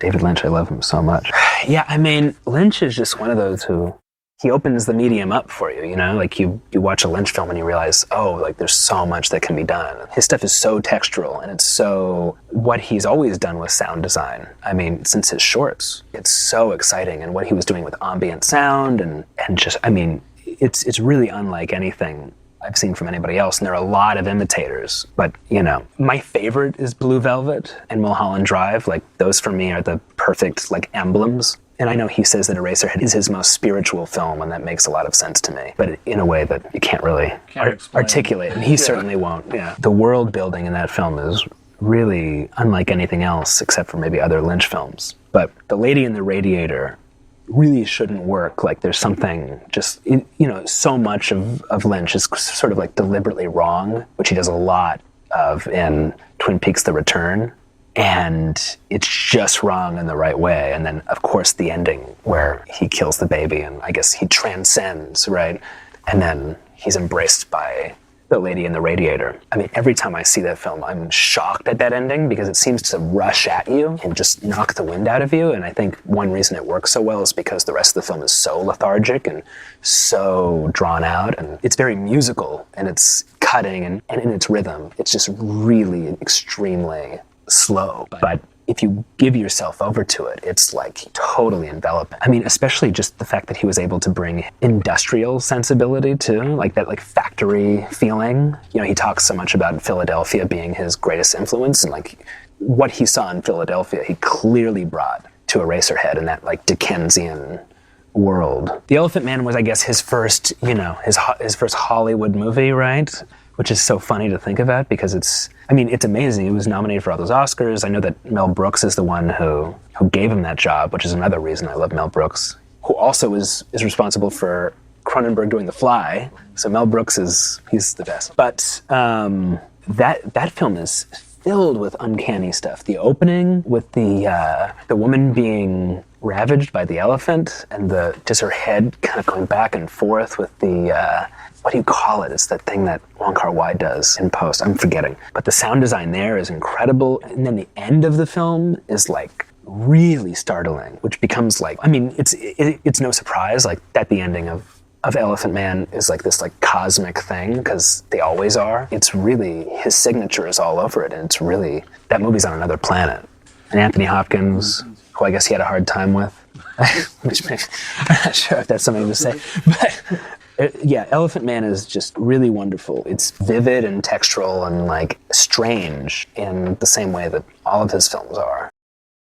David Lynch, I love him so much. Yeah, I mean, Lynch is just one of those who, he opens the medium up for you, you know? Like you watch a Lynch film and you realize, oh, like there's so much that can be done. His stuff is so textural, and it's so what he's always done with sound design. I mean, since his shorts, it's so exciting. And what he was doing with ambient sound and just, I mean, it's really unlike anything I've seen from anybody else, and there are a lot of imitators. But, you know, my favorite is Blue Velvet and Mulholland Drive. Like, those for me are the perfect, like, emblems. And I know he says that Eraserhead is his most spiritual film, and that makes a lot of sense to me, but in a way that you can't really articulate, and he certainly won't. Yeah. The world building in that film is really unlike anything else, except for maybe other Lynch films. But The Lady in the Radiator really shouldn't work. Like, there's something just, you know, so much of Lynch is sort of like deliberately wrong, which he does a lot of in Twin Peaks: The Return. And it's just wrong in the right way. And then, of course, the ending where he kills the baby and I guess he transcends, right? And then he's embraced by the lady in the radiator. I mean, every time I see that film, I'm shocked at that ending because it seems to rush at you and just knock the wind out of you. And I think one reason it works so well is because the rest of the film is so lethargic and so drawn out. And it's very musical and it's cutting and in its rhythm. It's just really extremely slow, but if you give yourself over to it, it's like totally enveloping. I mean, especially just the fact that he was able to bring industrial sensibility too, like that like factory feeling. You know, he talks so much about Philadelphia being his greatest influence, and like what he saw in Philadelphia, he clearly brought to Eraserhead in that like Dickensian world. The Elephant Man was, I guess, his first, you know, his first Hollywood movie, right? Which is so funny to think about because it's amazing. He was nominated for all those Oscars. I know that Mel Brooks is the one who gave him that job, which is another reason I love Mel Brooks, who also is responsible for Cronenberg doing The Fly. So Mel Brooks he's the best. But that film is filled with uncanny stuff. The opening with the woman being ravaged by the elephant and just her head kind of going back and forth with the what do you call it? It's that thing that Wong Kar-wai does in post. I'm forgetting. But the sound design there is incredible. And then the end of the film is like really startling, which becomes like, I mean, it's no surprise like that the ending of Elephant Man is like this like cosmic thing, because they always are. It's really, his signature is all over it. And it's really, that movie's on another planet. And Anthony Hopkins, who I guess he had a hard time with, which I'm not sure if that's something to say, but yeah, Elephant Man is just really wonderful. It's vivid and textural and like strange in the same way that all of his films are.